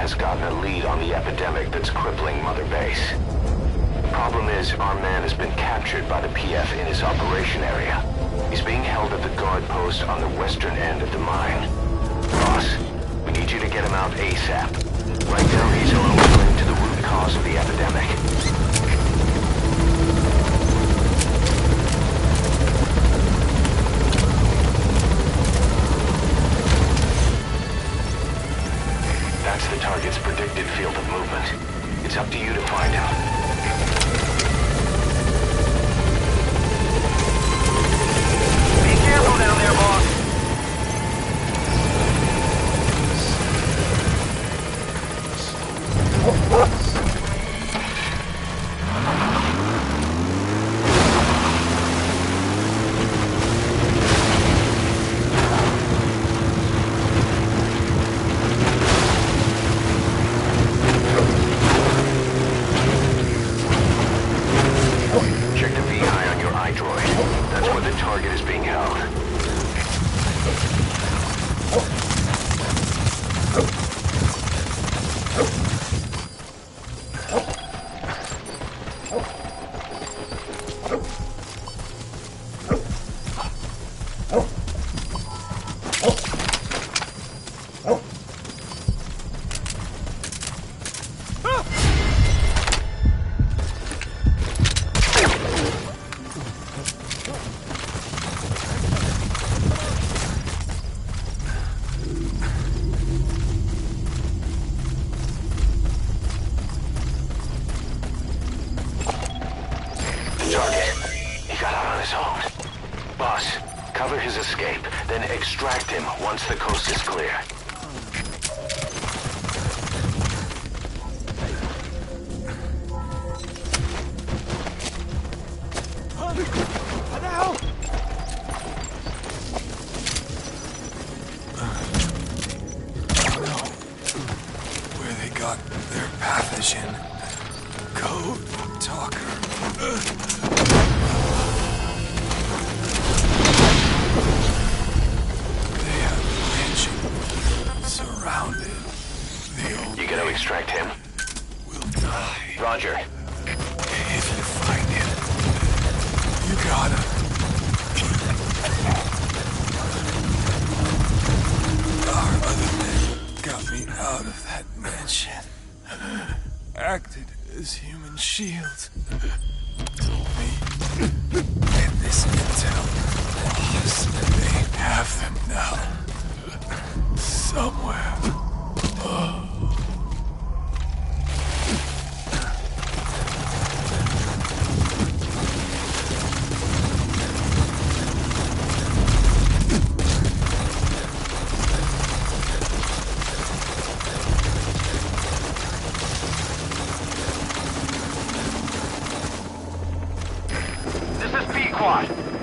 has gotten a lead on the epidemic that's crippling Mother Base. The problem is, our man has been captured by the PF in his operation area. He's being held at the guard post on the western end of the mine. Boss, we need you to get him out ASAP. Right now, he's our only link to the root cause of the epidemic. That's the target's predicted field of movement. It's up to you to find him. Be careful down there, boss. Cover his escape, then extract him once the coast is clear. Where they got their pathogen. Code talker. You gonna extract him? We'll die. Roger. If you find him, you gotta. Our other men got me out of that mansion. Acted as human shields. Told me. Get this intel. Boss, they have them now. Somewhere.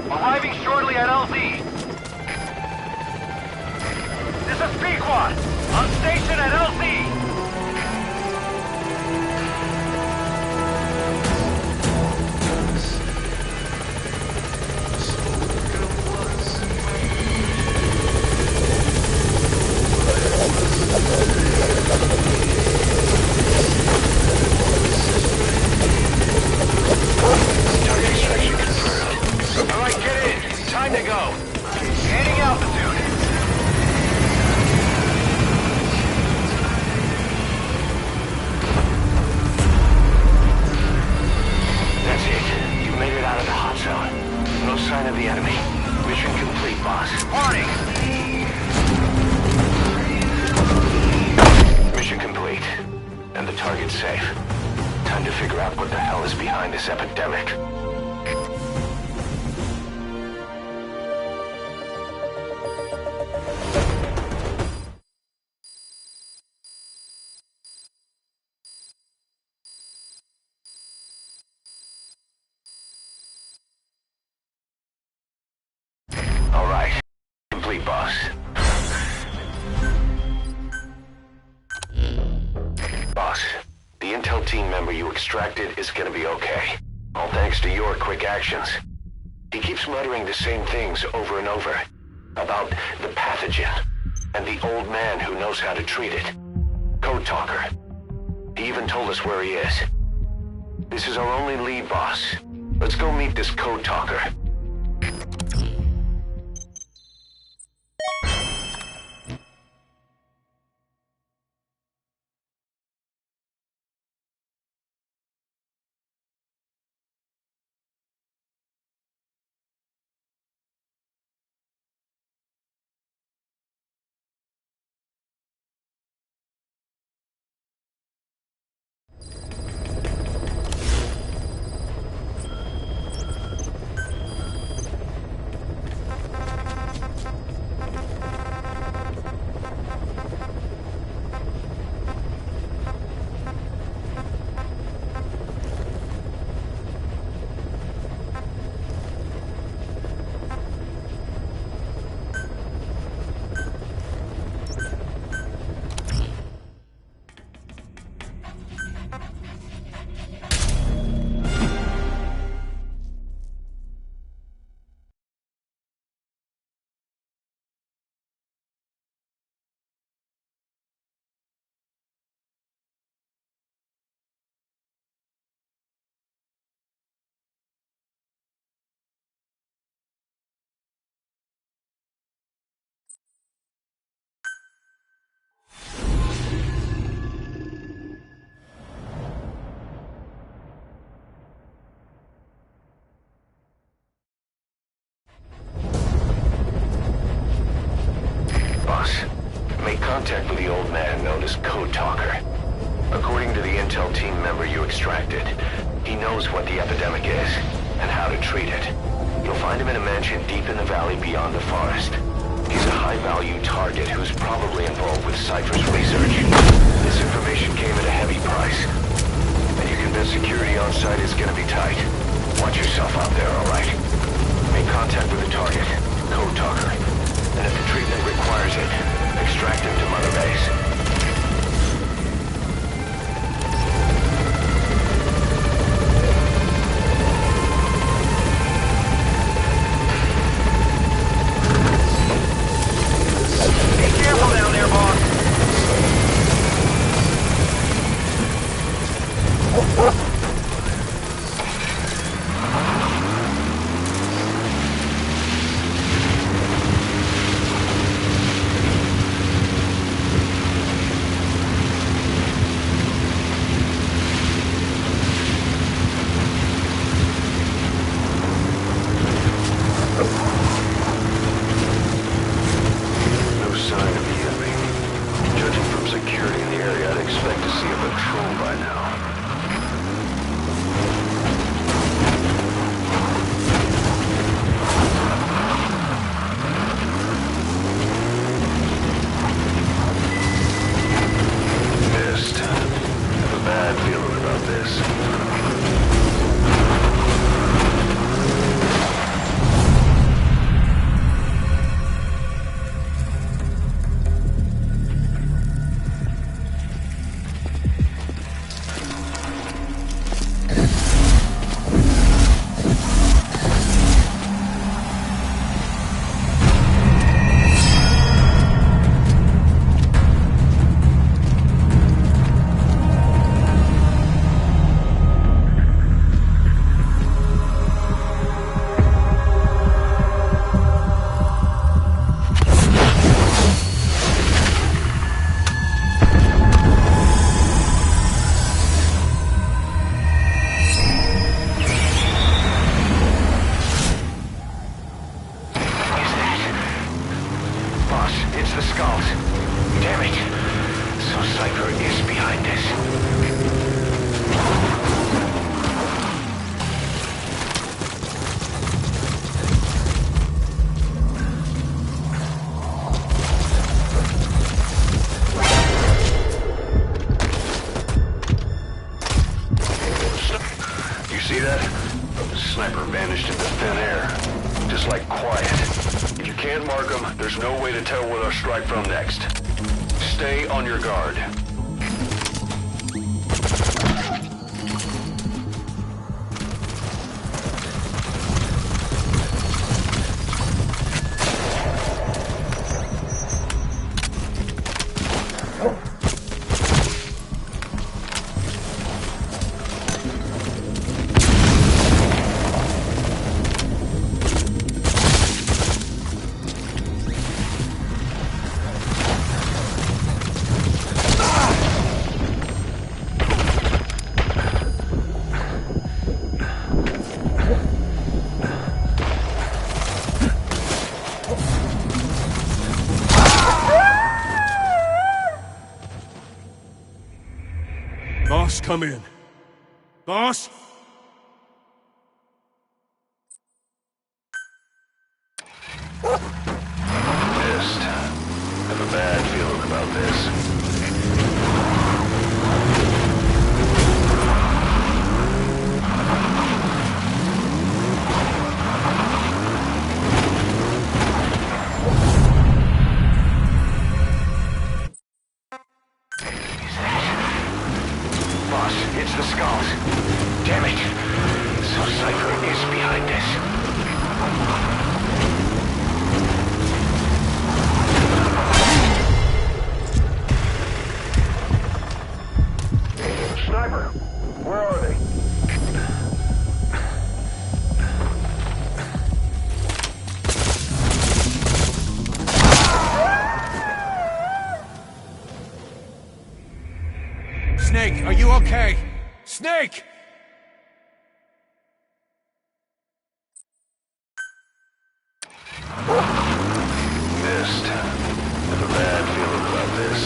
Arriving shortly at LZ. This is Pequod. On station at LZ. Target extraction confirmed. All right, get in. Time to go. Gaining altitude. That's it. You made it out of the hot zone. No sign of the enemy. Mission complete, boss. Warning! Mission complete. And the target's safe. Time to figure out what the hell is behind this epidemic. All right. Complete, boss. Boss, the intel team member you extracted is gonna be okay. All thanks to your quick actions. He keeps muttering the same things over and over. About the pathogen, and the old man who knows how to treat it. Code Talker, even told us where he is. This is our only lead, boss. Let's go meet this code talker. Make contact with the old man known as Code Talker. According to the intel team member you extracted, he knows what the epidemic is and how to treat it. You'll find him in a mansion deep in the valley beyond the forest. He's a high-value target who's probably involved with Cypher's research. This information came at a heavy price, and you can bet security on site is gonna be tight. Watch yourself out there, alright? Make contact with the target, Code Talker, and if the treatment requires it, extract him to Mother Base. Be careful down there, boss. See that? The sniper vanished into thin air. Just like quiet. If you can't mark them, there's no way to tell where they'll strike from next. Stay on your guard. Boss, come in. Boss? Missed. Have a bad feeling about this. Boss, it's the skulls. Damn it. So Cypher is behind this. Sniper, where are they? Snake, are you okay? Snake! Missed. Have a bad feeling about this.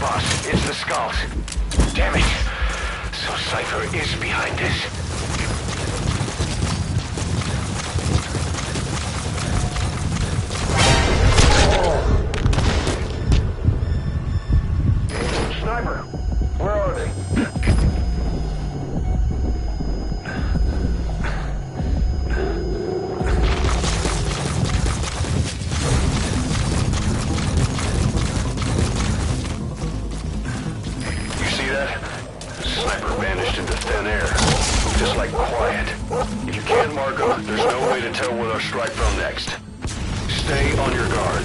Boss, it's the skulls. Damn it. So Cypher is behind this. Sniper, where are they? You see that? Sniper vanished into thin air. Just like quiet. If you can't mark them, there's no way to tell where they'll strike from next. Stay on your guard.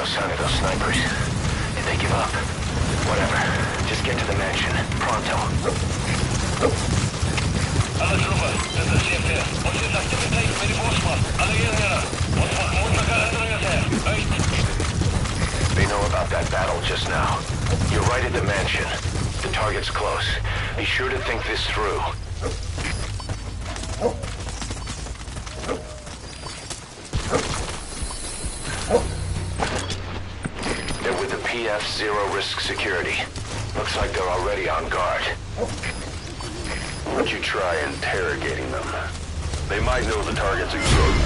Sign of those snipers. If they give up, whatever. Just get to the mansion. Pronto. Alle troepen, dit is CP. Ons is activiteit bij de bosman. Alle eenheden. Ons mag moeilijke herinneringen zijn. Uit. They know about that battle just now. You're right at the mansion. The target's close. Be sure to think this through. They're with the PF Zero Risk Security. Looks like they're already on guard. Would you try interrogating them? They might know the target's exposed.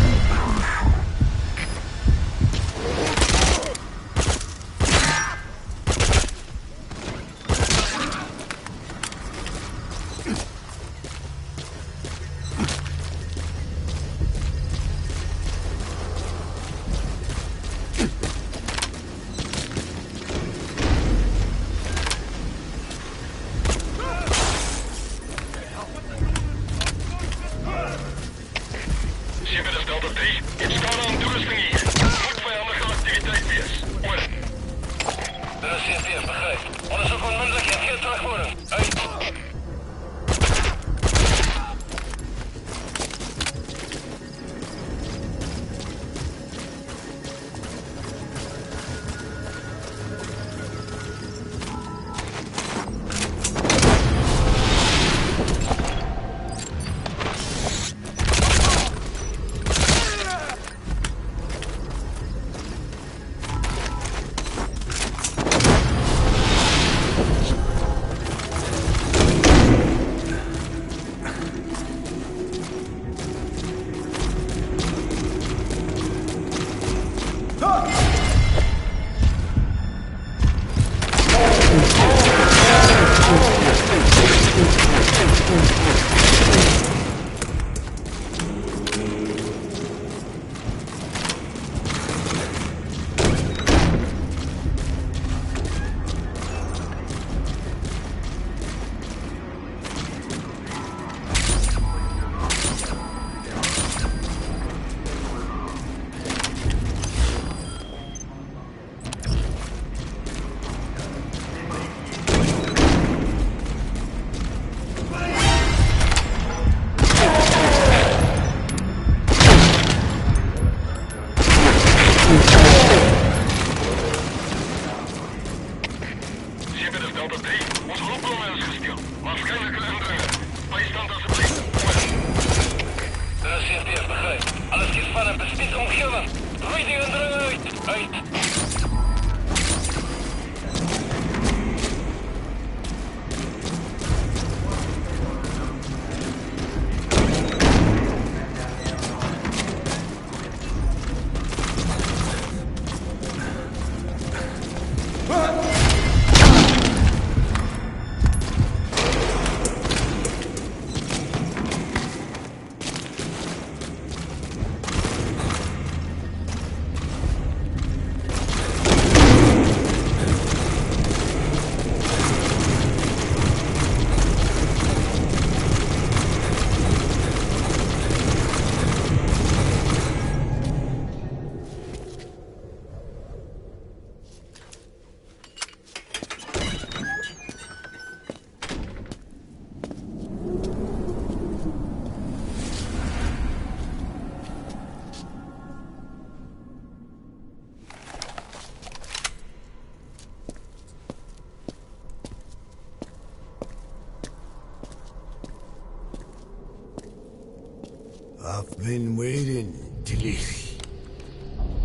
I've been waiting, Tilly.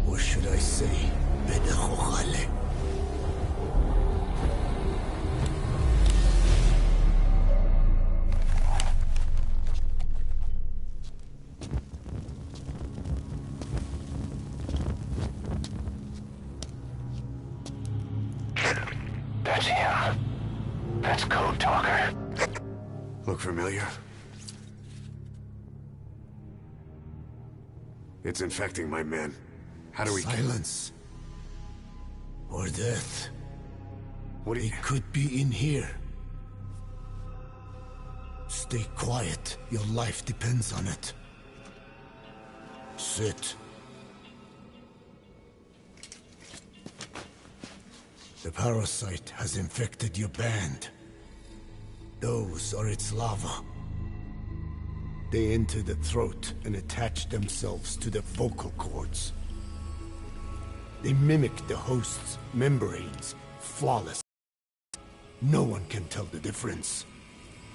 What should did I say? Bedachojale. That's him. That's Code Talker. Look familiar? It's infecting my men. How do we... Silence. Or death. What do you... It could be in here. Stay quiet. Your life depends on it. Sit. The parasite has infected your band. Those are its larvae. They enter the throat and attach themselves to the vocal cords. They mimic the host's membranes, flawless. No one can tell the difference.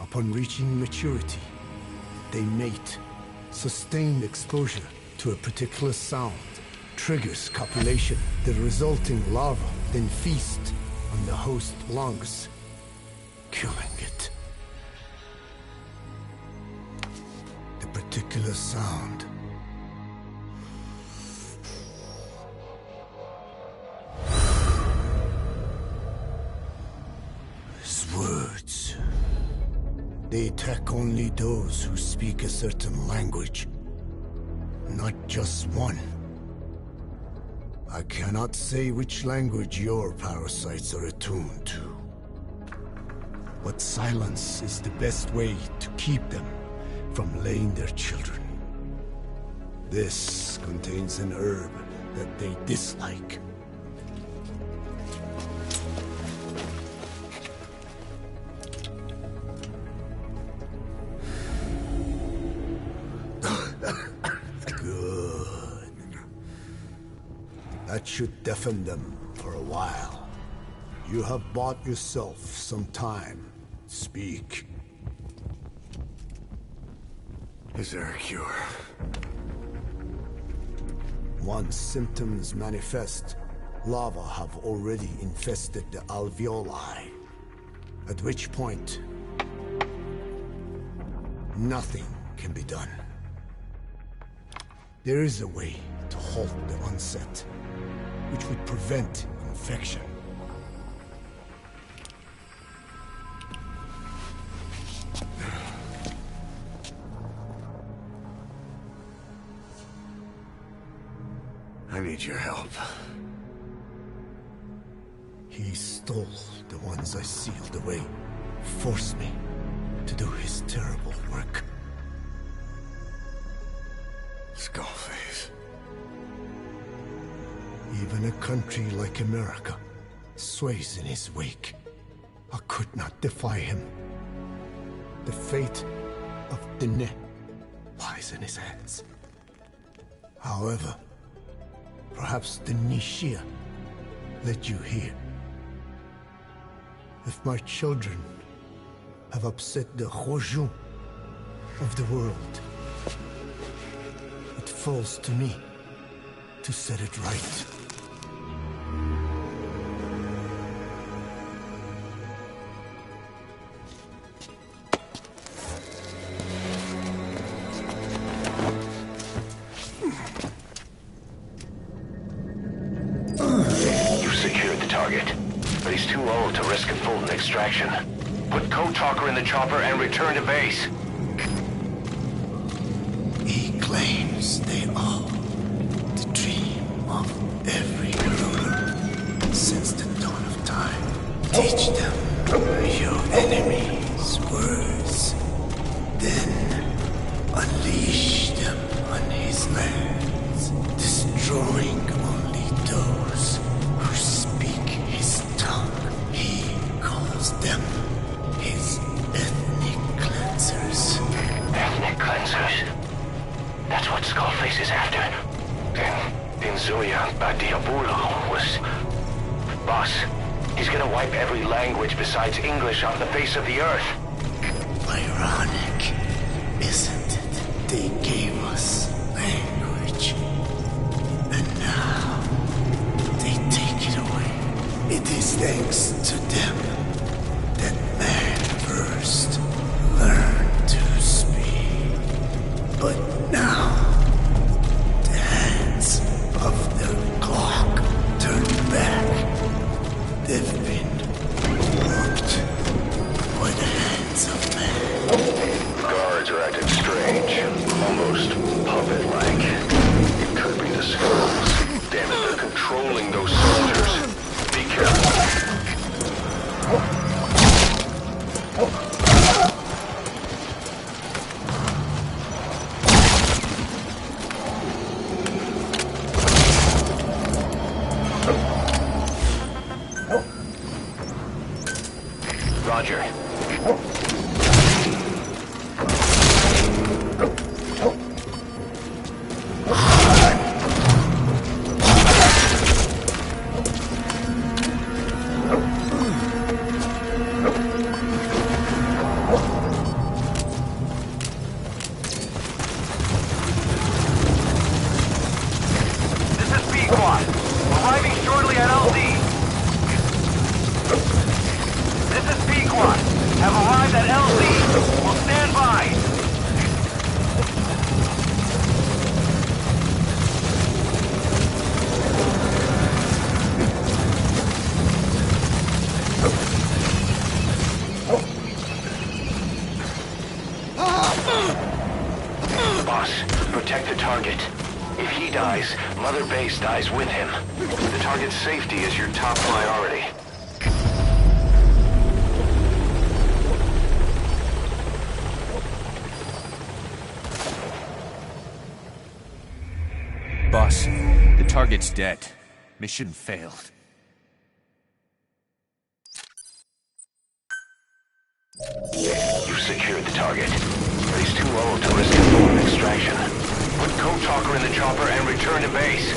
Upon reaching maturity, they mate. Sustained exposure to a particular sound triggers copulation. The resulting larva then feast on the host lungs, killing it. The particular sound is words. They attack only those who speak a certain language, not just one. I cannot say which language your parasites are attuned to. But silence is the best way to keep them from laying their children. This contains an herb that they dislike. That should deafen them for a while. You have bought yourself some time. Speak. Is there a cure? Once symptoms manifest, larvae have already infested the alveoli. At which point, nothing can be done. There is a way to halt the onset, which would prevent infection. I need your help. He stole the ones I sealed away, forced me to do his terrible work. Skullface. Even a country like America sways in his wake. I could not defy him. The fate of Dine lies in his hands. However, perhaps the Nishia led you here. If my children have upset the Hojun of the world, it falls to me to set it right. Extraction. Put Code Talker in the chopper and return to base. He claims they are the dream of every ruler since the dawn of time. Teach them your enemies' words, then unleash them on his lands, destroying only those who speak his tongue. Them, his ethnic cleansers. Ethnic cleansers? That's what Skullface is after. Then Zoya Badiabulu was... Boss, he's gonna wipe every language besides English off the face of the earth. Ironic, isn't it? They gave us language. And now, Roger. Protect the target. If he dies, Mother Base dies with him. The target's safety is your top priority. Boss, the target's dead. Mission failed. You've secured the target. But he's too old to risk a full extraction. Put Code Talker in the chopper and return to base.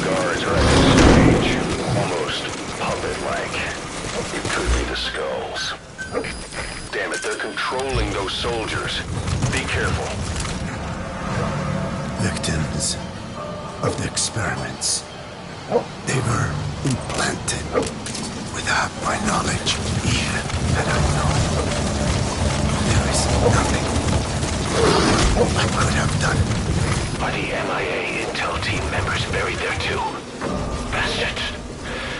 Guards are at this stage. Almost puppet-like. It could be the skulls. Damn it, they're controlling those soldiers. Be careful. Victims of the experiments. They were implanted without my knowledge, even had I known. There is nothing I could have done. Are the MIA intel team members buried there too? Bastards.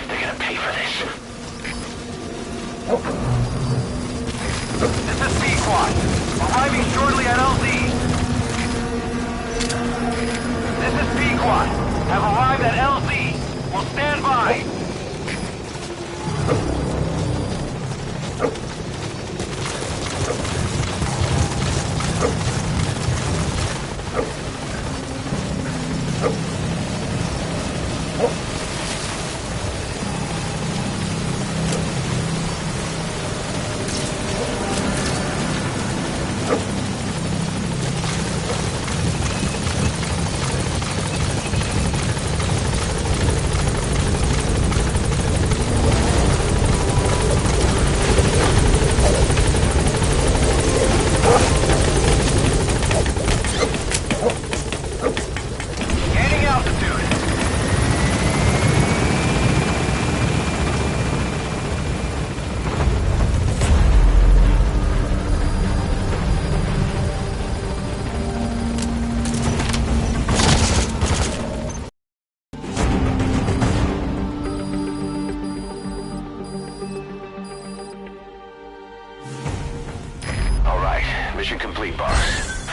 They're gonna pay for this. This is B-Quad. Arriving shortly at LZ. This is B-Quad. Have arrived at LZ. Will stand by. Mission complete, boss.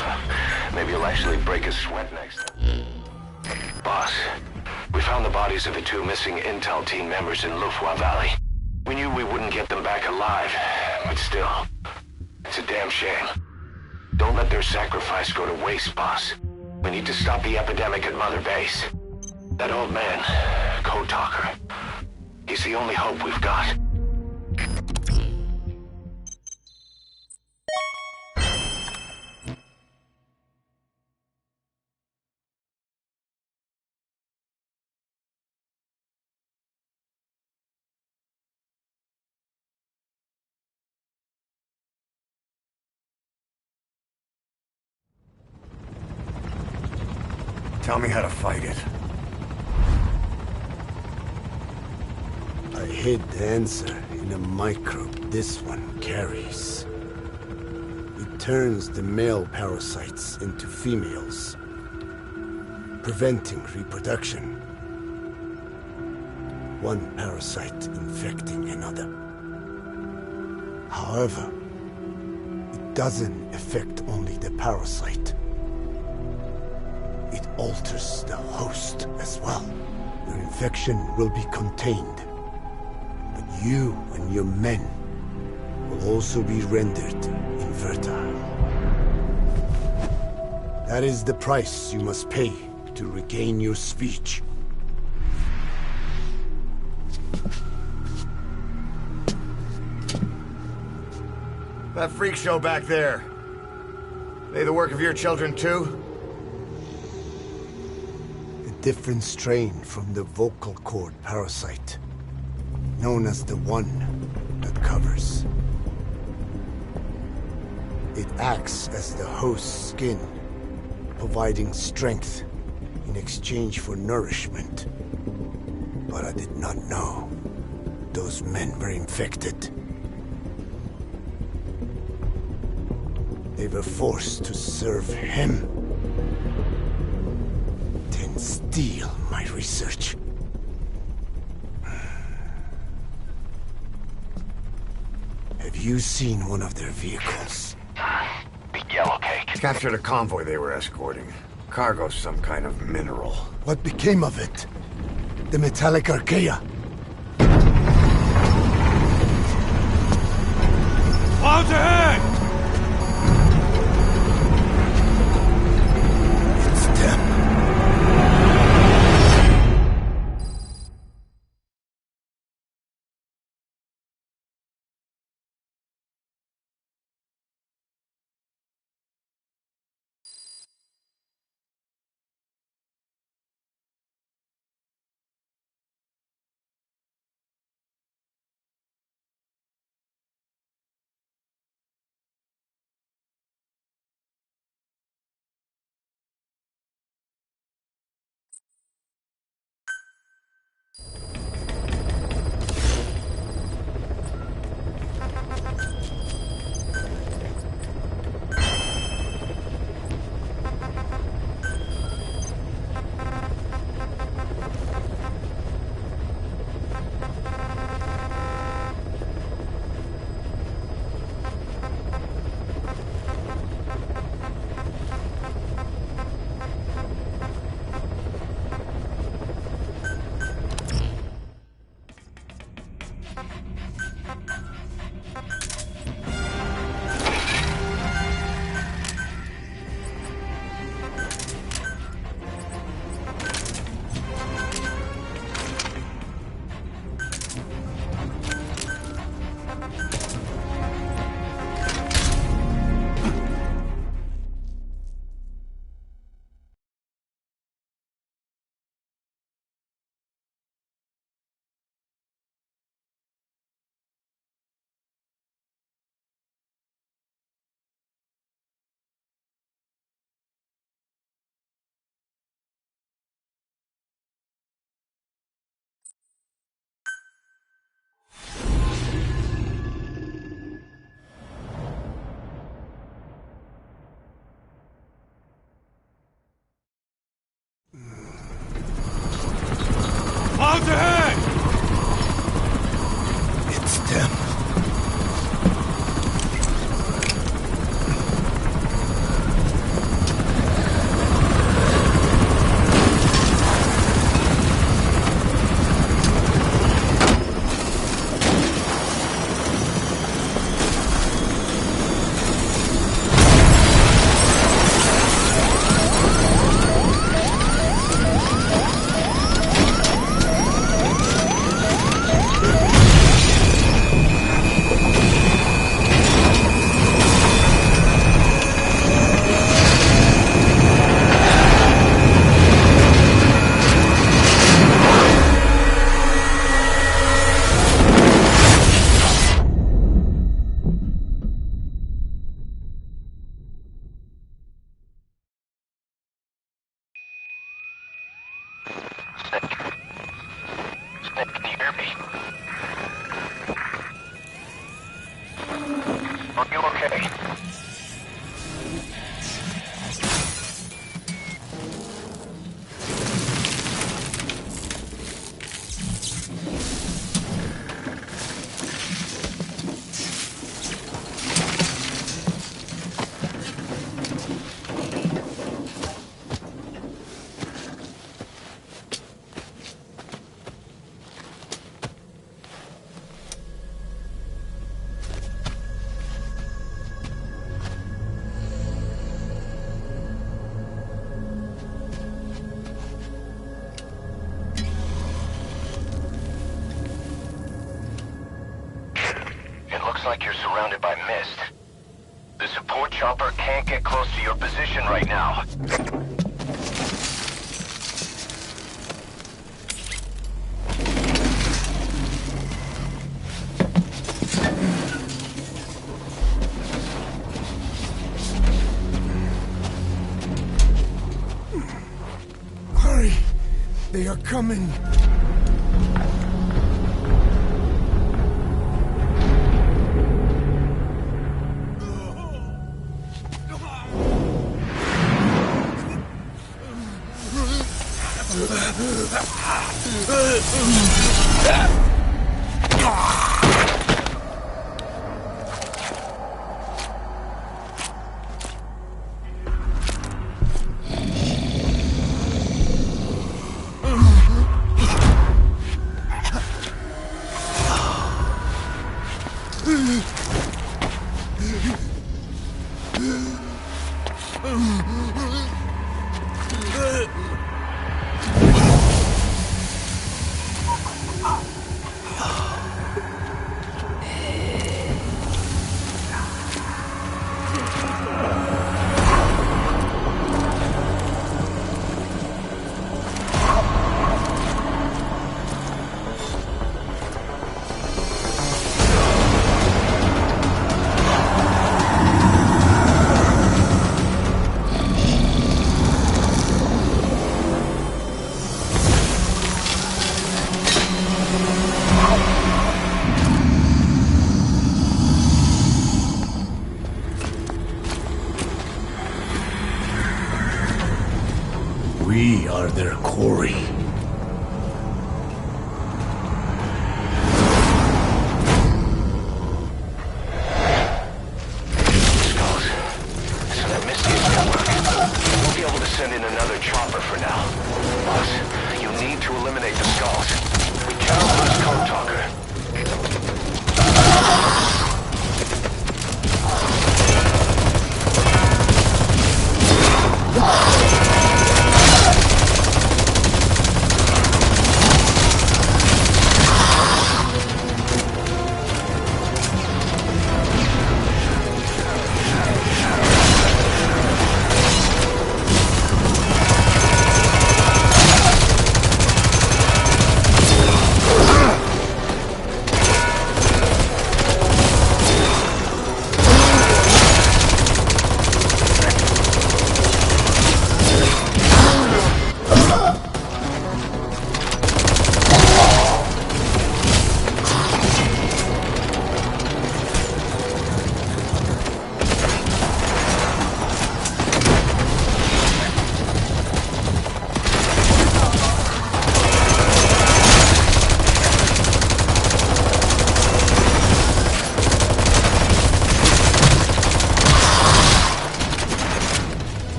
Maybe you'll actually break a sweat next time. Boss, we found the bodies of the two missing intel team members in Lufwa Valley. We knew we wouldn't get them back alive, but still, it's a damn shame. Don't let their sacrifice go to waste, boss. We need to stop the epidemic at Mother Base. That old man, Code Talker, he's the only hope we've got. Tell me how to fight it. I hid the answer in a microbe this one carries. It turns the male parasites into females, preventing reproduction. One parasite infecting another. However, it doesn't affect only the parasite. It alters the host as well. Your infection will be contained, but you and your men will also be rendered infertile. That is the price you must pay to regain your speech. That freak show back there. They the work of your children too? A different strain from the vocal cord parasite, known as the one that covers. It acts as the host's skin, providing strength in exchange for nourishment. But I did not know those men were infected. They were forced to serve him, then steal my research. Have you seen one of their vehicles? The yellow cake. Captured a convoy they were escorting. Cargo, some kind of mineral. What became of it? The metallic archaea? Clouds ahead! It's them. Clouds ahead! It's them. Snake, can you hear me? Are you okay? like you're surrounded by mist. The support chopper can't get close to your position right now. Hurry! They are coming! We are their quarry. Skulls. So that Misty is network. We'll be able to send in another chopper for now. Boss, you need to eliminate the skulls. We cannot lose Code Talker.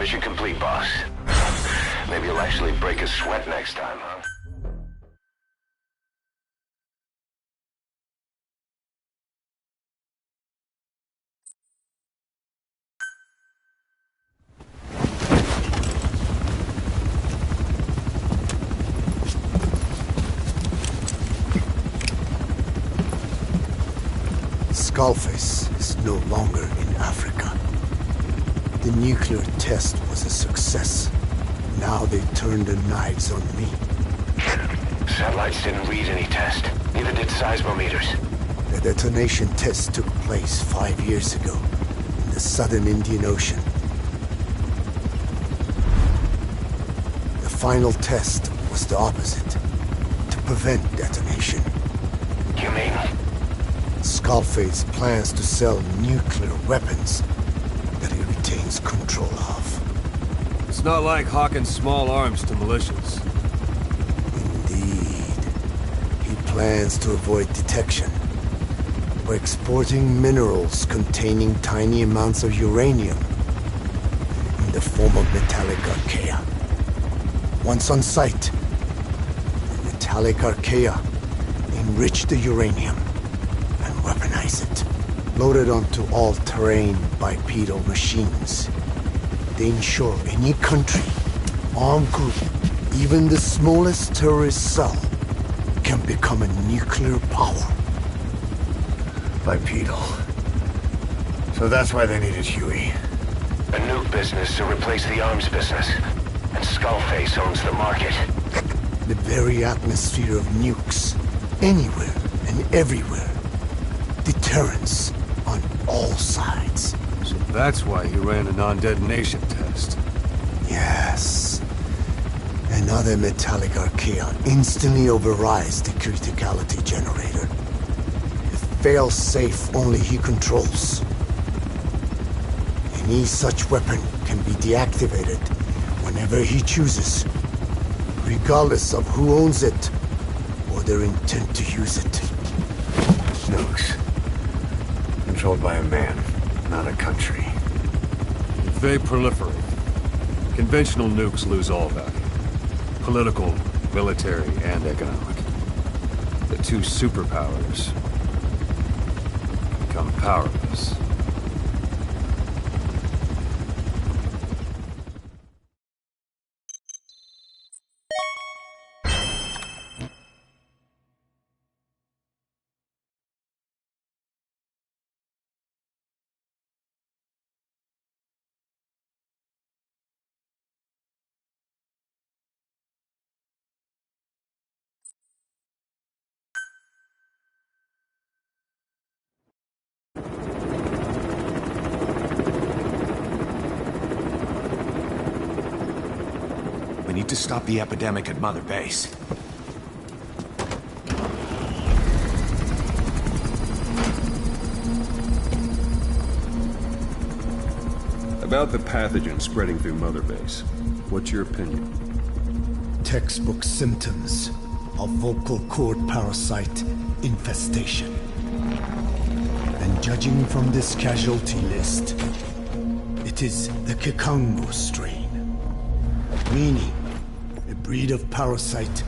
Mission complete, boss. Maybe you'll actually break a sweat next time, huh? Skullface is no longer in Africa. The nuclear test was a success. Now they turned their knives on me. Satellites didn't read any test. Neither did seismometers. The detonation test took place 5 years ago in the southern Indian Ocean. The final test was the opposite, to prevent detonation. You mean? Skullface plans to sell nuclear weapons that he retains control of. It's not like hawking small arms to militias. Indeed. He plans to avoid detection by exporting minerals containing tiny amounts of uranium in the form of metallic archaea. Once on site, the metallic archaea enrich the uranium and weaponize it. Loaded onto all-terrain bipedal machines. They ensure any country, armed group, even the smallest terrorist cell, can become a nuclear power. Bipedal. So that's why they needed Huey. A nuke business to replace the arms business. And Skullface owns the market. The very atmosphere of nukes, anywhere and everywhere. Deterrence on all sides. So that's why he ran a non-detonation test. Yes. Another metallic archaea instantly overrides the criticality generator. It fails safe only he controls. Any such weapon can be deactivated whenever he chooses, regardless of who owns it or their intent to use it. Nukes. Controlled by a man, not a country. If they proliferate, conventional nukes lose all value. Political, military, and economic. The two superpowers become powerless. We need to stop the epidemic at Mother Base. About the pathogen spreading through Mother Base, what's your opinion? Textbook symptoms of vocal cord parasite infestation. And judging from this casualty list, it is the Kikongo strain. Meaning, a breed of parasite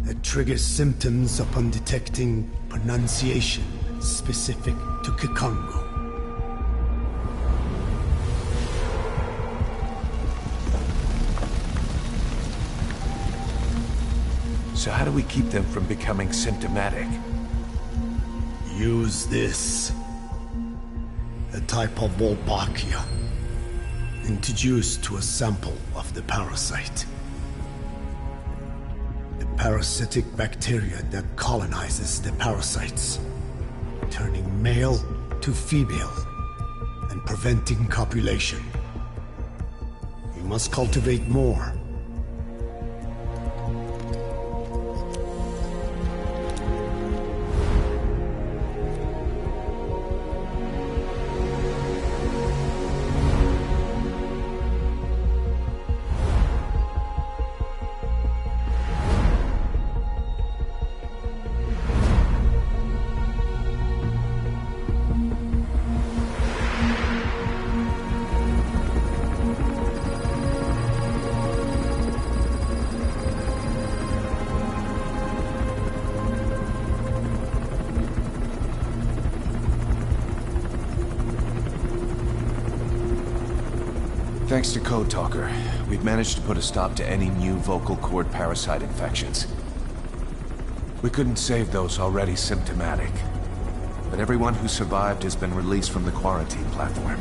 that triggers symptoms upon detecting pronunciation specific to Kikongo. So how do we keep them from becoming symptomatic? Use this. A type of Wolbachia, introduced to a sample of the parasite. The parasitic bacteria that colonizes the parasites, turning male to female and preventing copulation. We must cultivate more. Thanks to Code Talker, we've managed to put a stop to any new vocal cord parasite infections. We couldn't save those already symptomatic, but everyone who survived has been released from the quarantine platform.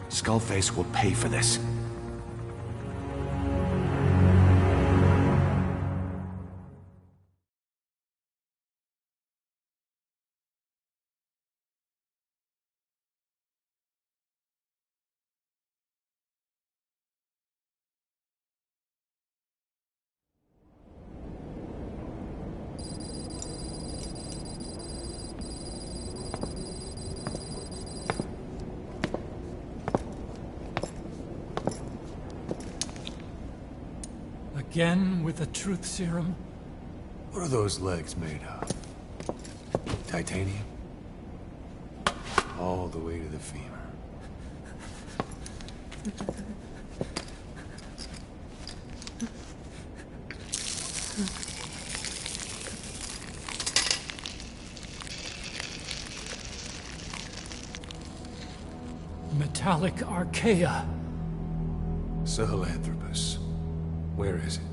Skullface will pay for this. Again with the truth serum? What are those legs made of? Titanium? All the way to the femur. Metallic archaea. Sahelanthropus. Where is it?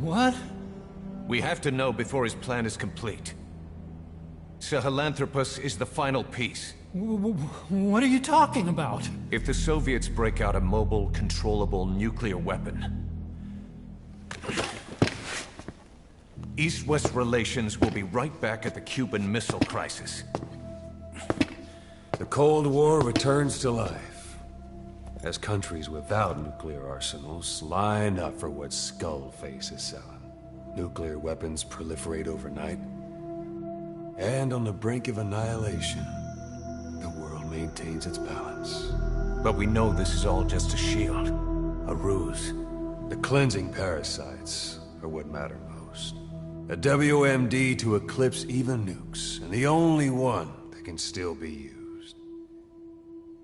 What? We have to know before his plan is complete. Sahelanthropus is the final piece. What are you talking about? If the Soviets break out a mobile, controllable nuclear weapon, East-West relations will be right back at the Cuban Missile Crisis. The Cold War returns to life, as countries without nuclear arsenals line up for what Skullface is selling. Nuclear weapons proliferate overnight, and on the brink of annihilation, the world maintains its balance. But we know this is all just a shield, a ruse. The cleansing parasites are what matter most. A WMD to eclipse even nukes, and the only one that can still be used.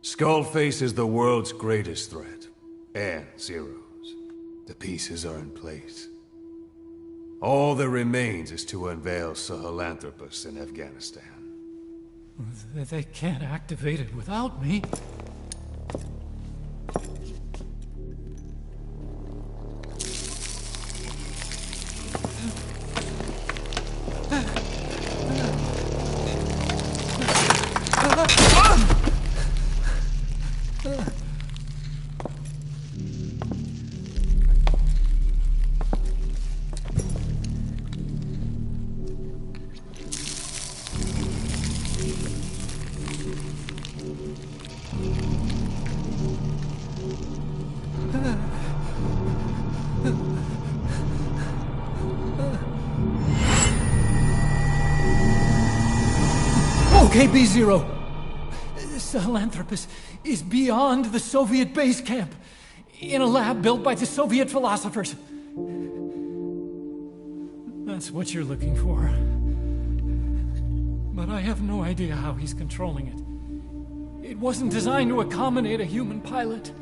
Skullface is the world's greatest threat, and Zero's. The pieces are in place. All that remains is to unveil Sahelanthropus in Afghanistan. They can't activate it without me. Okay, B-Zero. Sahelanthropus is beyond the Soviet base camp, in a lab built by the Soviet philosophers. That's what you're looking for. But I have no idea how he's controlling it. It wasn't designed to accommodate a human pilot.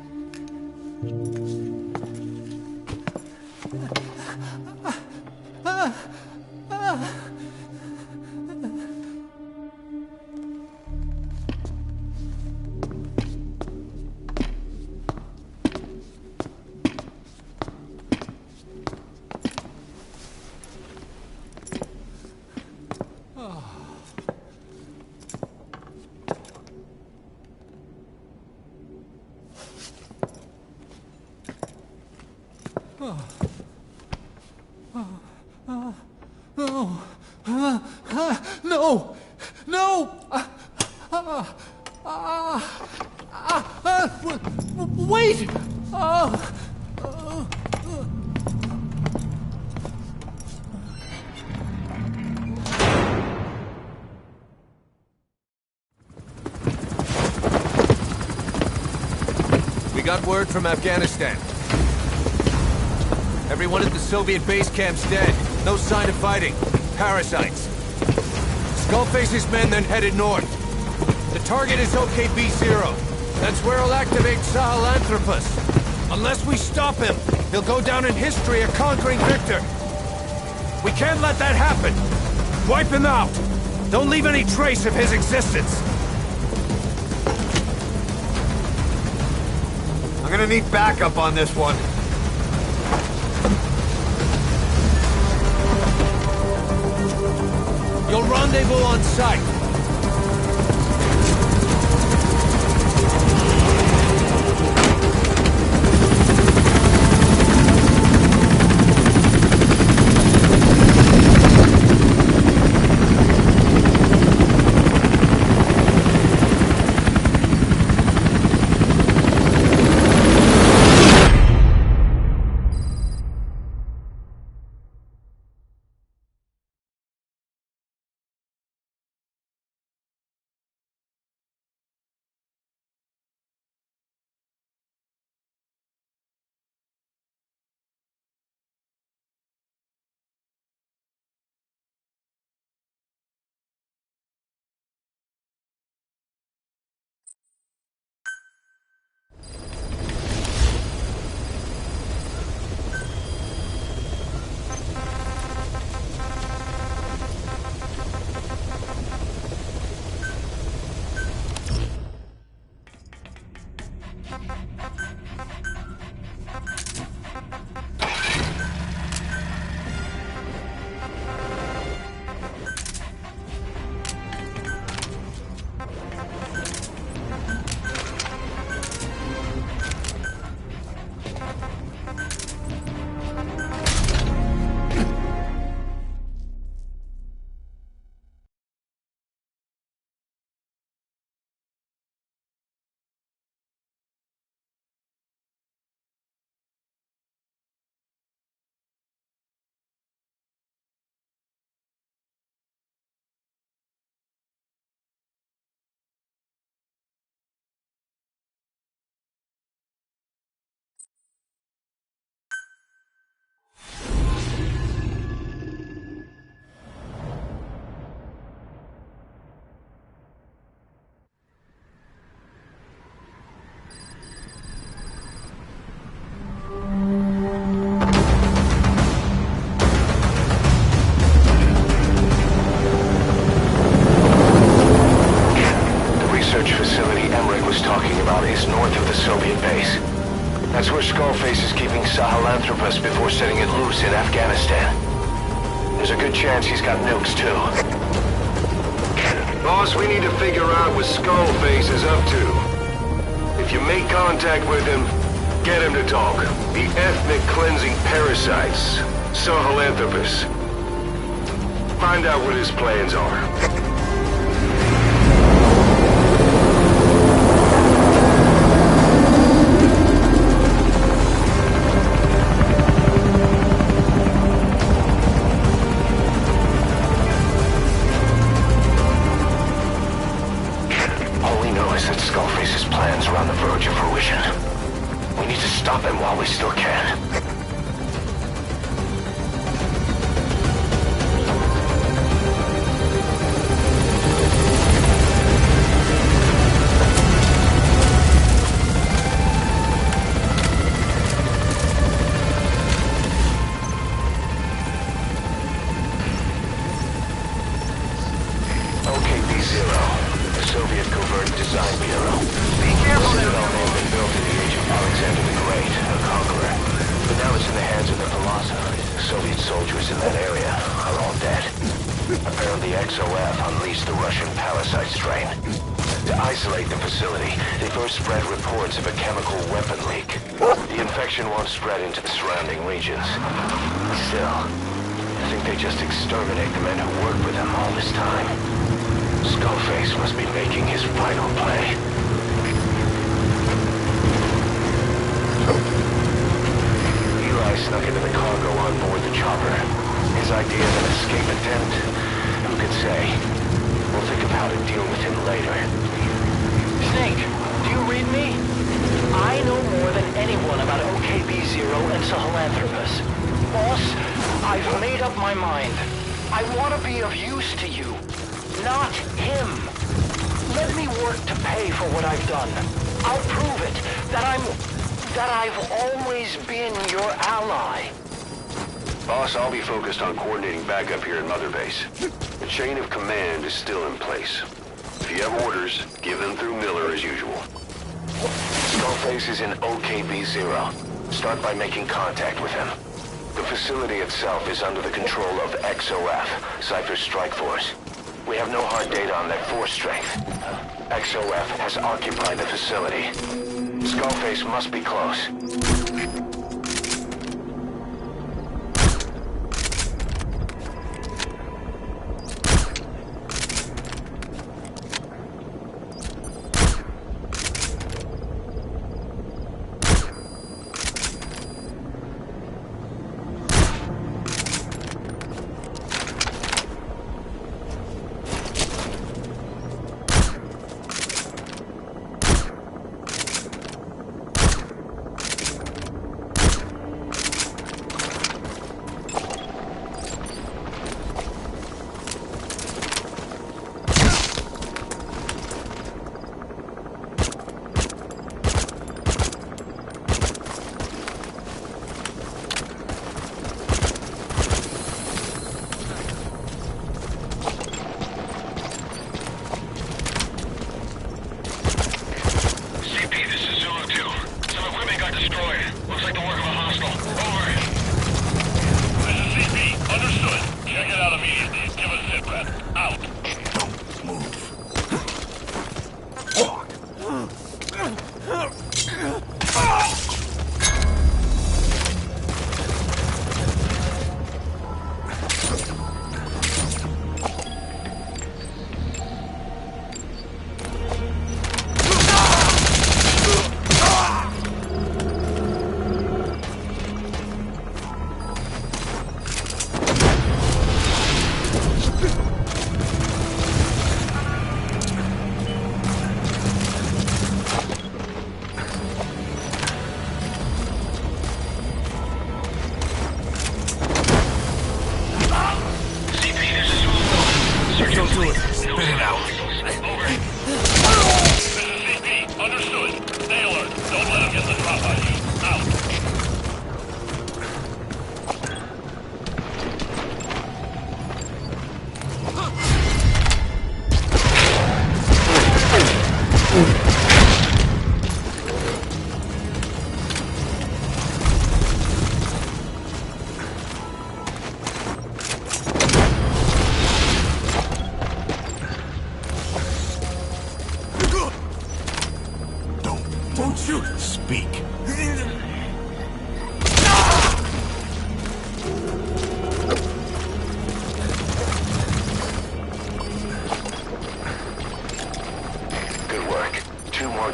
No! No! Wait! We got word from Afghanistan. Everyone at the Soviet base camp's dead. No sign of fighting. Parasites. Skullface's men then headed north. The target is OKB-0. That's where he'll activate Sahelanthropus. Unless we stop him, he'll go down in history a conquering victor. We can't let that happen. Wipe him out. Don't leave any trace of his existence. I'm gonna need backup on this one. You'll rendezvous on site. That's where Skullface is keeping Sahelanthropus before setting it loose in Afghanistan. There's a good chance he's got nukes, too. Boss, we need to figure out what Skullface is up to. If you make contact with him, get him to talk. The ethnic cleansing parasites, Sahelanthropus. Find out what his plans are. Skullface's plans are on the verge of fruition. We need to stop him while we still can. Soviet Covert Design Bureau. Be careful now. This been built in the age of Alexander the Great, a conqueror. But now it's in the hands of the philosopher. Soviet soldiers in that area are all dead. Apparently XOF unleashed the Russian parasite strain. To isolate the facility, they first spread reports of a chemical weapon leak. The infection won't spread into the surrounding regions. Still, I think they just exterminate the men who worked with them all this time. Skullface must be making his final play. Eli snuck into the cargo on board the chopper. His idea of an escape attempt? Who could say? We'll think of how to deal with him later. Snake, do you read me? I know more than anyone about OKB-0 and Sahelanthropus. Boss, I've made up my mind. I want to be of use to you. Not him. Let me work to pay for what I've done. I'll prove it, that I've always been your ally. Boss, I'll be focused on coordinating backup here at Mother Base. The chain of command is still in place. If you have orders, give them through Miller as usual. Skullface is in OKB-0. Start by making contact with him. The facility itself is under the control of XOF, Cypher's strike force. We have no hard data on their force strength. XOF has occupied the facility. Skullface must be close.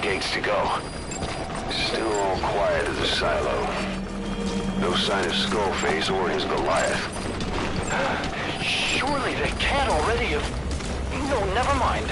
Gates to go. Still all quiet as a silo. No sign of Skullface or his Goliath. Surely they can't already have... No, never mind.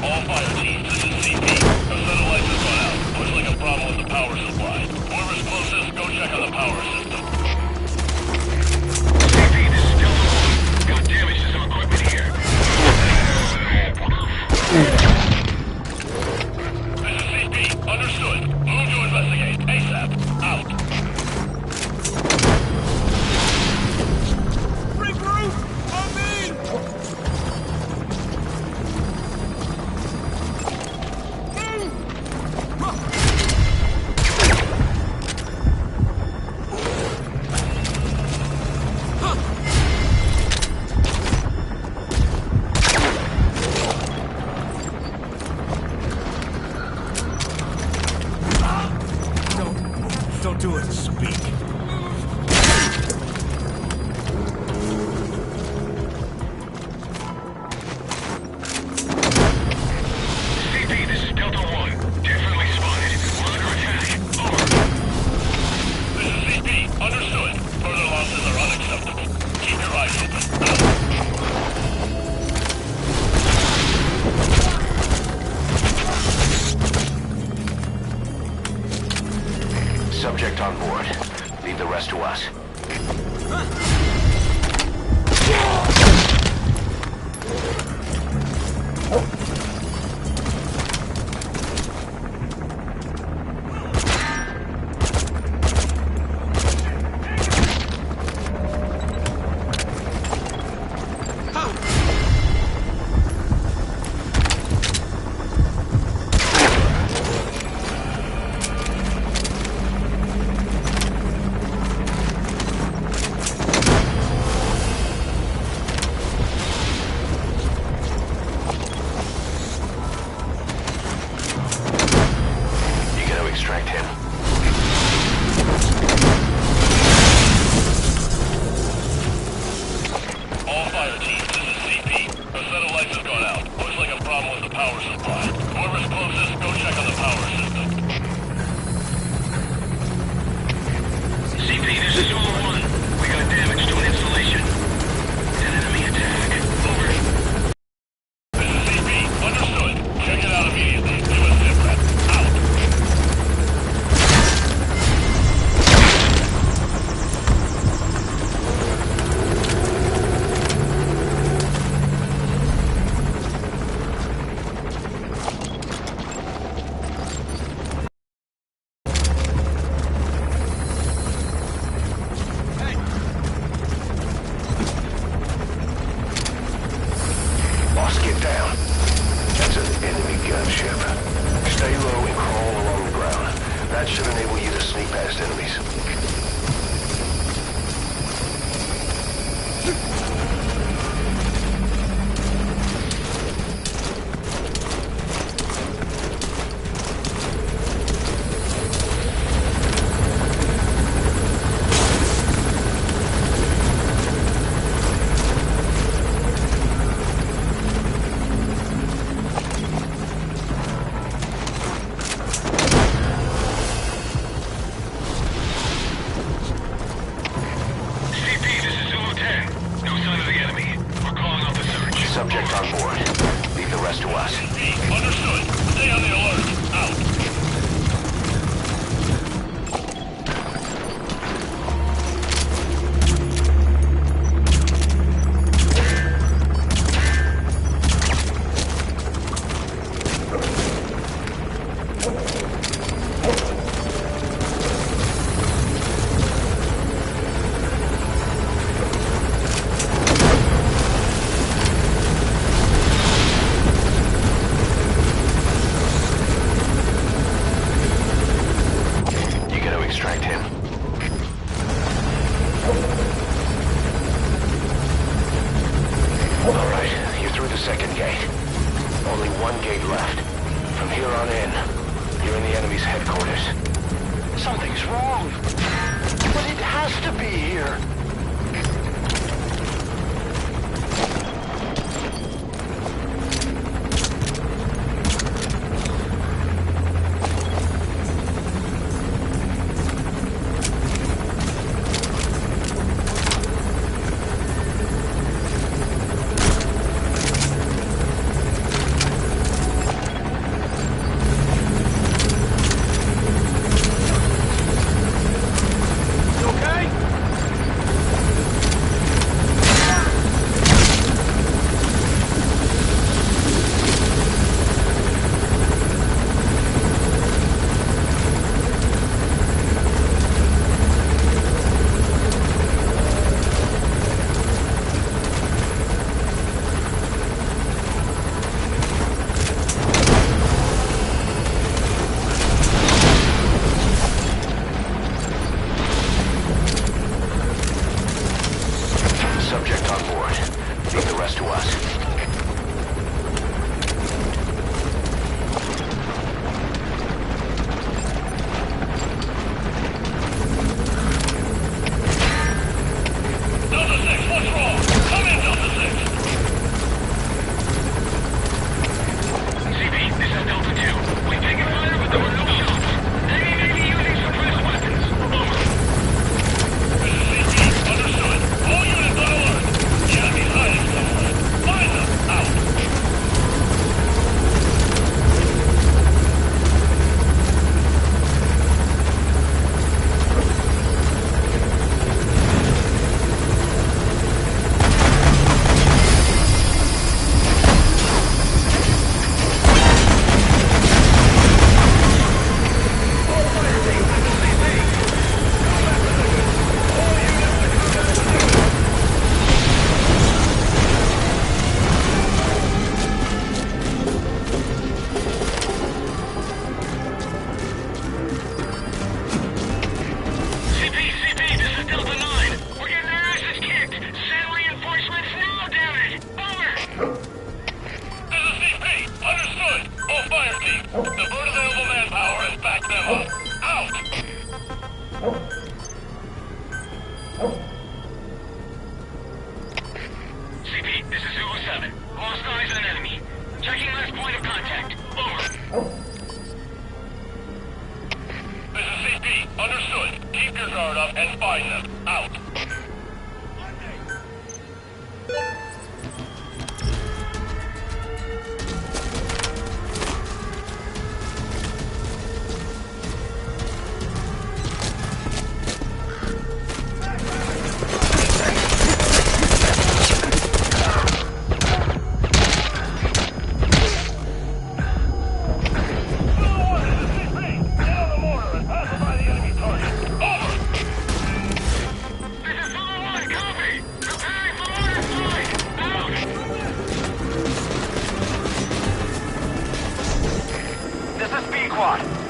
All fire teams, this is CP. Our satellites have gone out. Looks like a problem with the power supply. Subject on board. Leave the rest to us. CP, this is Zulu 7. Lost eyes on enemy. Checking last point of contact. Over. This is CP. Understood. Keep your guard up and find them. Out.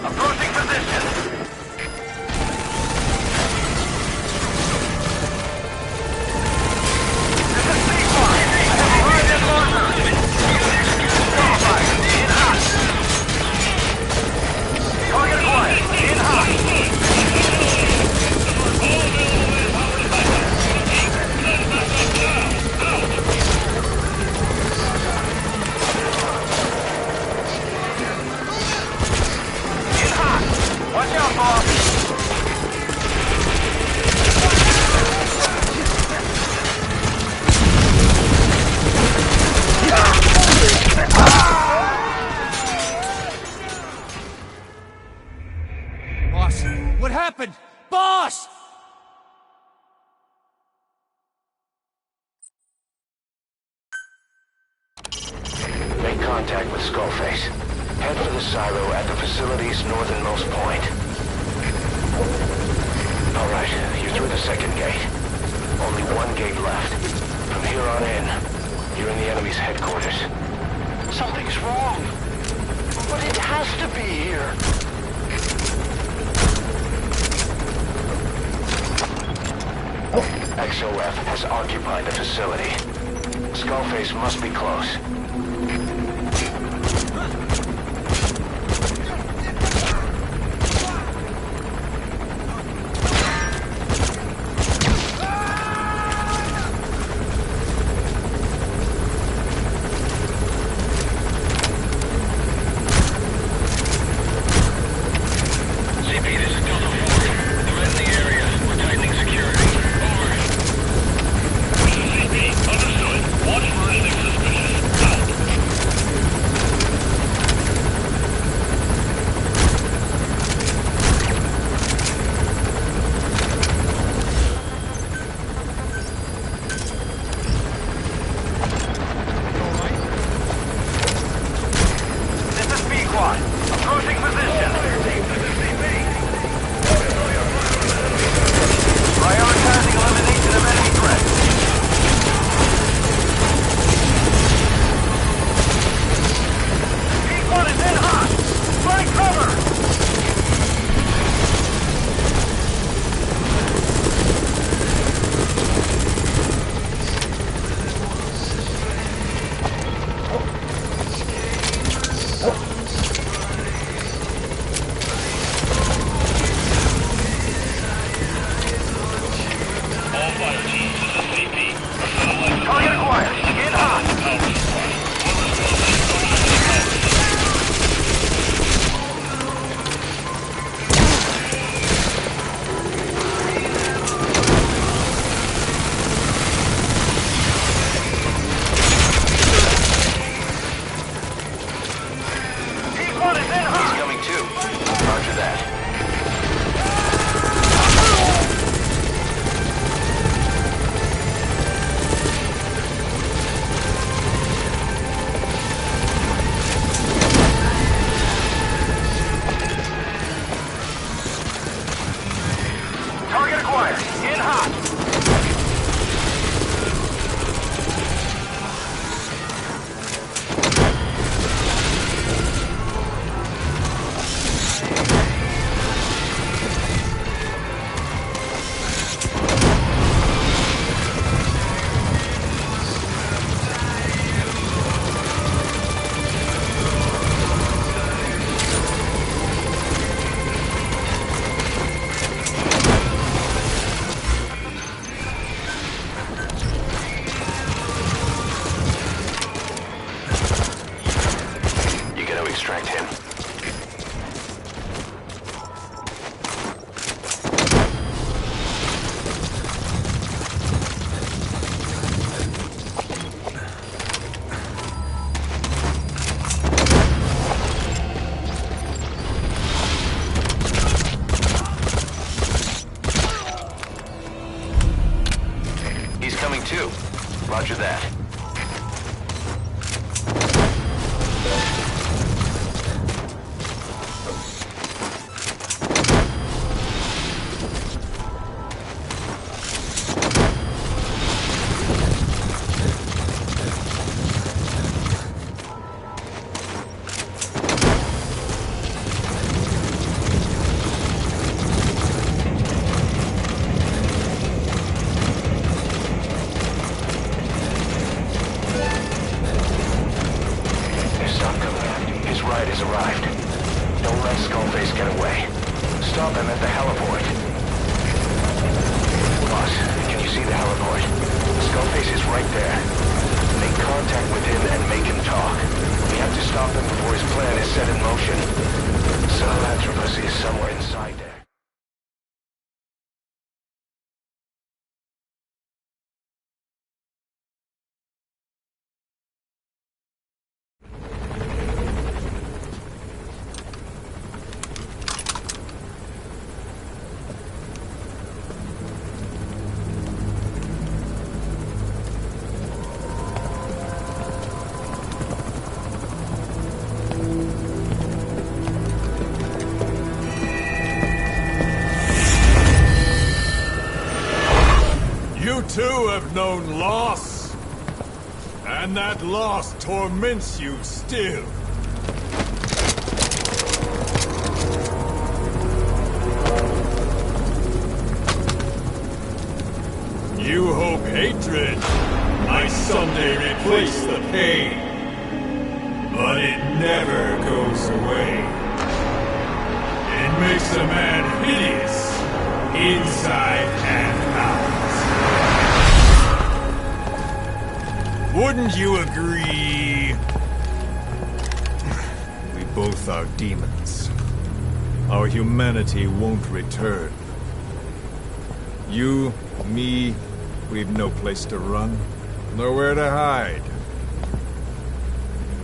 Approaching position. What happened? Boss! Make contact with Skullface. Head for the silo at the facility's northernmost point. Alright, you're through the second gate. Only one gate left. From here on in, you're in the enemy's headquarters. Something's wrong. But it has to be here. XOF has occupied the facility. Skullface must be close. Understood. Watch for anything suspicious. Out. Incoming 2. Roger that. You too have known loss, and that loss torments you still. You hope hatred might someday replace the pain, but it never goes away. It makes a man hideous, inside and out. Wouldn't you agree? We both are demons. Our humanity won't return. You, me, we've no place to run, nowhere to hide.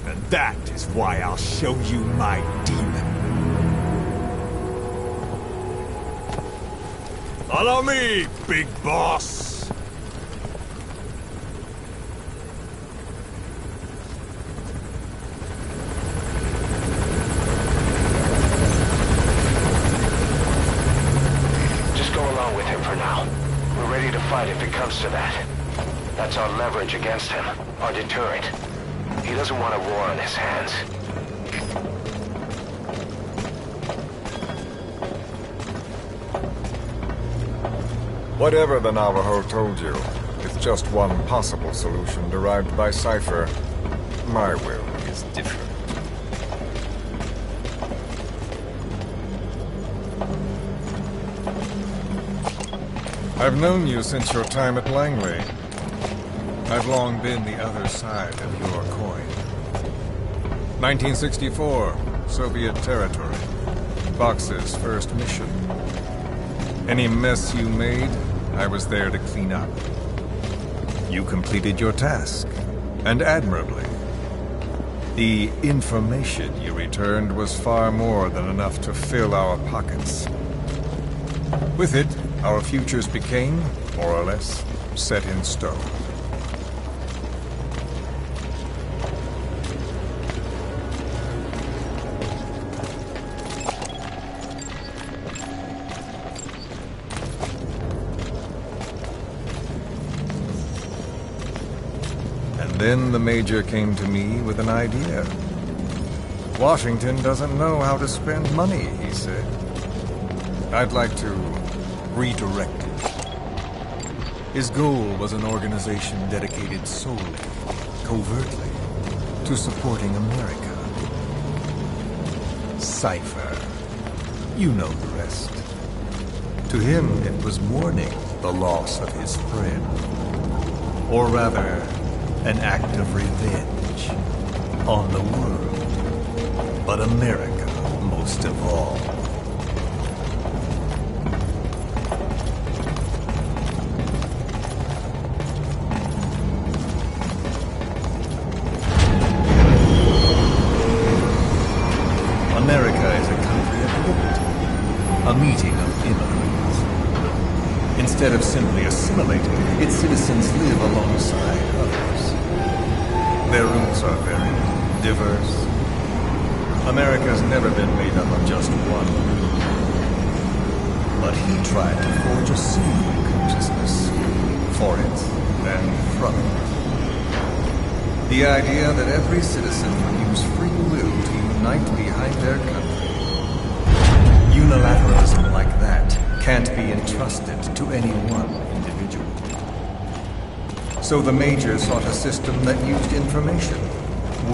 And that is why I'll show you my demon. Follow me, big boss! If it comes to that. That's our leverage against him, our deterrent. He doesn't want a war on his hands. Whatever the Navajo told you, it's just one possible solution derived by Cypher. My will is different. I've known you since your time at Langley. I've long been the other side of your coin. 1964, Soviet territory. Box's first mission. Any mess you made, I was there to clean up. You completed your task, and admirably. The information you returned was far more than enough to fill our pockets. With it, our futures became, more or less, set in stone. And then the Major came to me with an idea. Washington doesn't know how to spend money, he said. I'd like to redirect it. His goal was an organization dedicated solely, covertly, to supporting America. Cypher. You know the rest. To him, it was mourning the loss of his friend. Or rather, an act of revenge on the world. But America, most of all. America is a country of liberty, a meeting of immigrants. Instead of simply assimilating its citizens live alongside others. Their roots are very diverse. America's never been made up of just one group. But he tried to forge a single consciousness for it and from it. The idea that every citizen would use free will to unite behind their country. Unilateralism like that can't be entrusted to any one individual. So the Major sought a system that used information,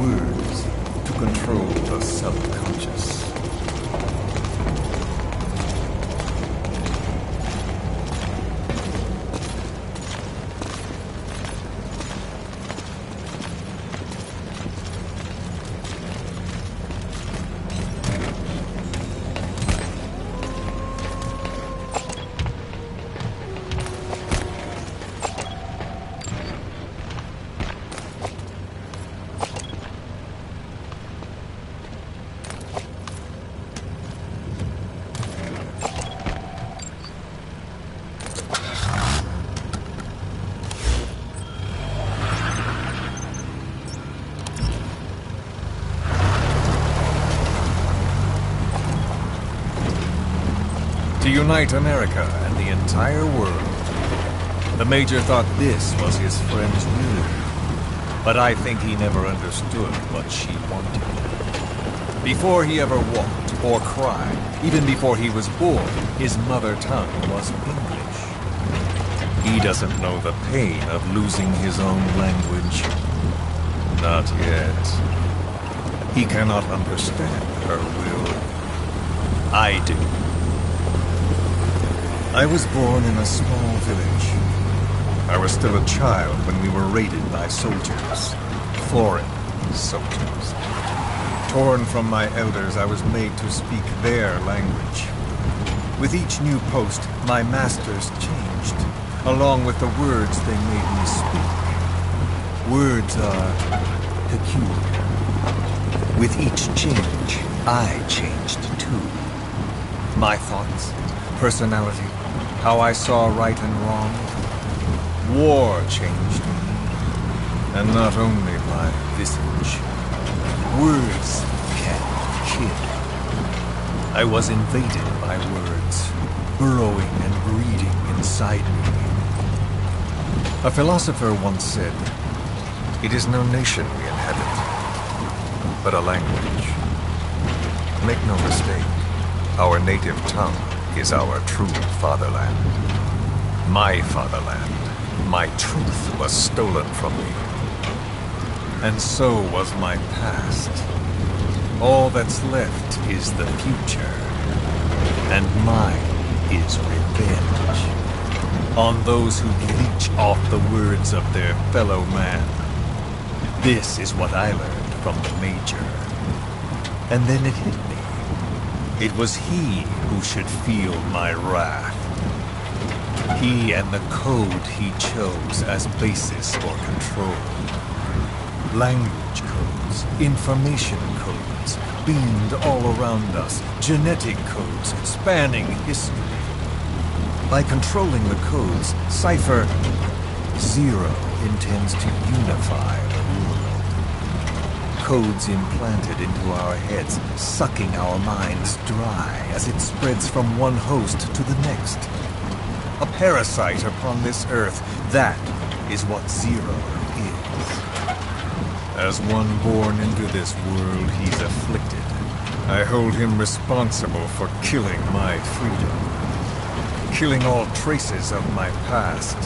words, to control the subconscious. To unite America and the entire world. The Major thought this was his friend's will, but I think he never understood what she wanted. Before he ever walked or cried, even before he was born, his mother tongue was English. He doesn't know the pain of losing his own language. Not yet. He cannot understand her will. I do. I was born in a small village. I was still a child when we were raided by soldiers. Foreign soldiers. Torn from my elders, I was made to speak their language. With each new post, my masters changed, along with the words they made me speak. Words are peculiar. With each change, I changed too. My thoughts, personality, how I saw right and wrong. War changed me. And not only my visage. Words can kill. I was invaded by words, burrowing and breeding inside me. A philosopher once said, "It is no nation we inhabit, but a language." Make no mistake, our native tongue is our true fatherland. My fatherland, my truth was stolen from me. And so was my past. All that's left is the future. And mine is revenge. On those who leech off the words of their fellow man. This is what I learned from the Major. And then it hit me. It was he who should feel my wrath. He and the code he chose as basis for control. Language codes, information codes, beamed all around us, genetic codes spanning history. By controlling the codes, Cypher Zero intends to unify the world. Codes implanted into our heads, sucking our minds dry as it spreads from one host to the next. A parasite upon this earth, that is what Zero is. As one born into this world, he's afflicted. I hold him responsible for killing my freedom. Killing all traces of my past.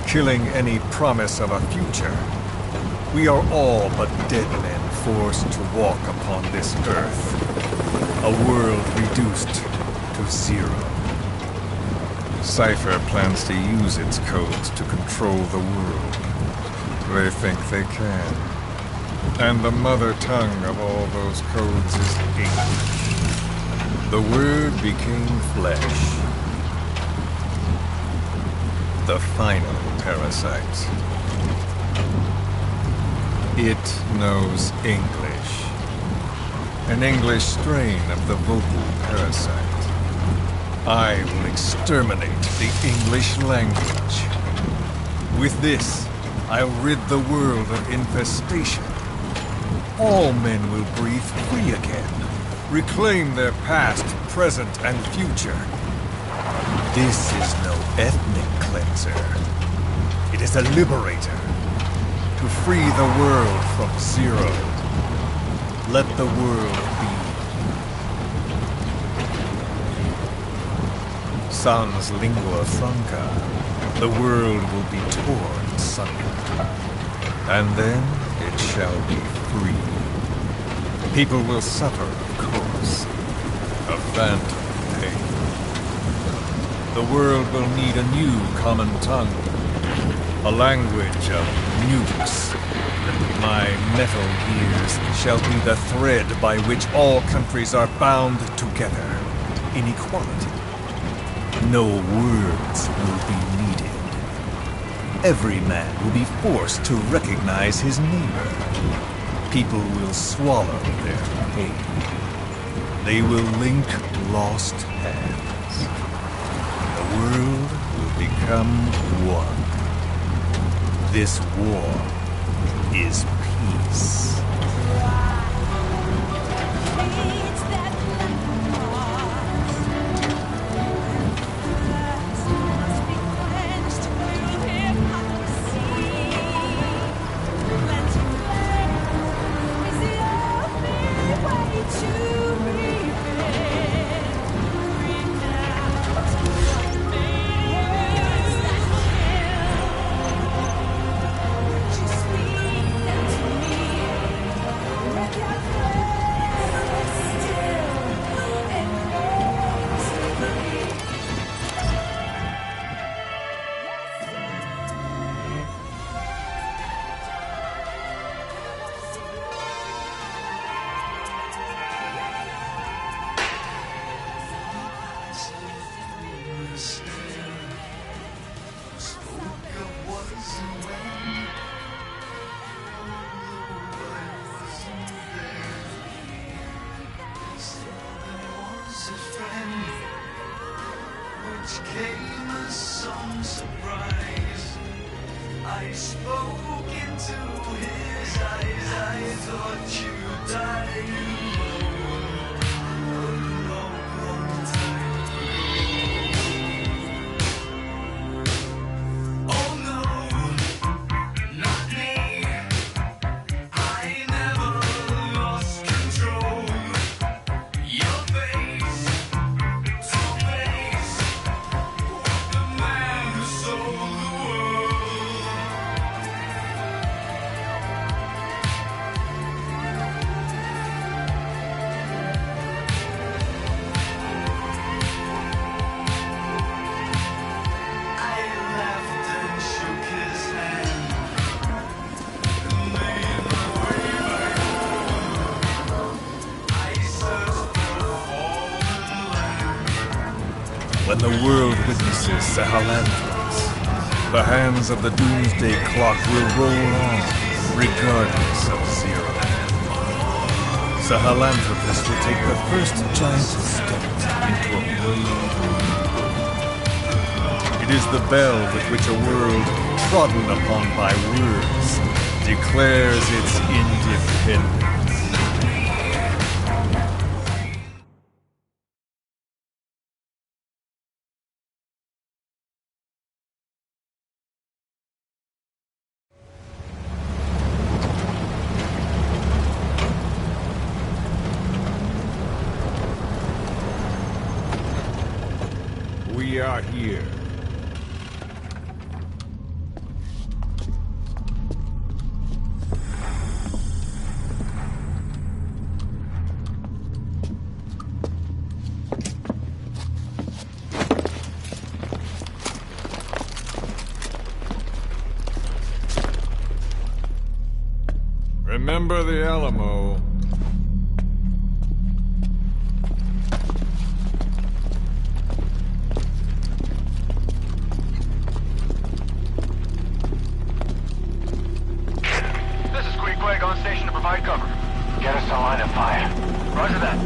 Killing any promise of a future. We are all but dead men forced to walk upon this earth. A world reduced to zero. Cypher plans to use its codes to control the world. They think they can. And the mother tongue of all those codes is English. The word became flesh. The final parasite. It knows English. An English strain of the vocal parasite. I will exterminate the English language. With this, I'll rid the world of infestation. All men will breathe free again, reclaim their past, present, and future. This is no ethnic cleanser. It is a liberator. To free the world from zero. Let the world be. Sans lingua franca, the world will be torn asunder. And then it shall be free. People will suffer, of course. A phantom pain. The world will need a new common tongue. A language of nukes. My metal gears shall be the thread by which all countries are bound together. In equality. No words will be needed. Every man will be forced to recognize his neighbor. People will swallow their pain. They will link lost hands. The world will become one. This war is peace. Came as some surprise. I spoke into his eyes. I thought you died a long, long time ago. Oh no, not me. I never lost control. Your face to face. When the world witnesses Sahelanthropus, the hands of the doomsday clock will roll on, regardless of zero. Sahelanthropus will take the first giant step into a world. It is the bell with which a world trodden upon by words declares its independence. We are here. Remember the Alamo. On station to provide cover. Get us a line of fire. Roger that.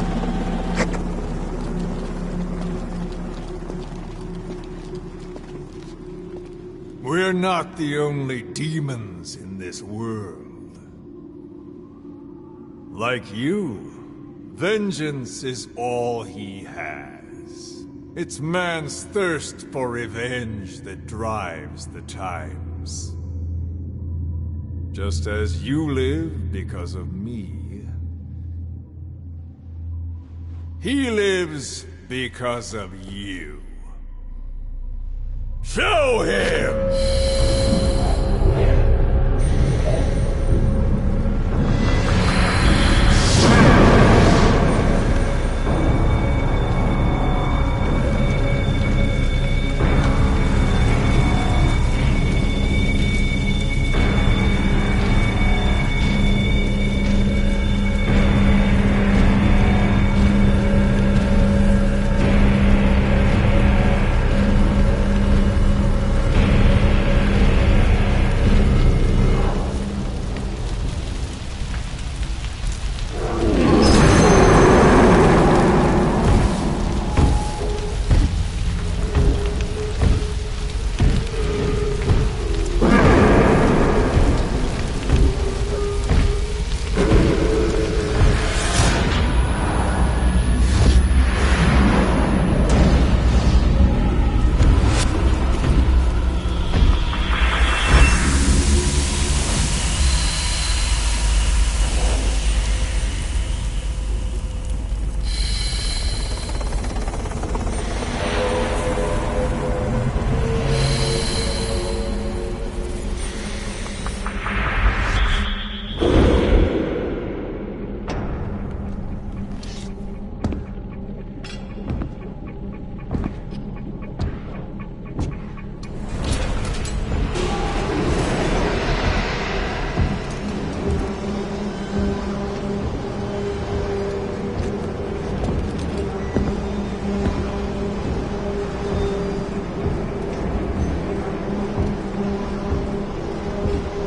We're not the only demons in this world. Like you, vengeance is all he has. It's man's thirst for revenge that drives the times. Just as you live because of me, he lives because of you. Show him!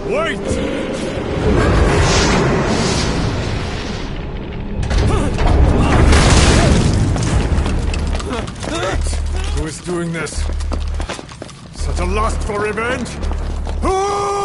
Wait! Who is doing this? Such a lust for revenge? Who?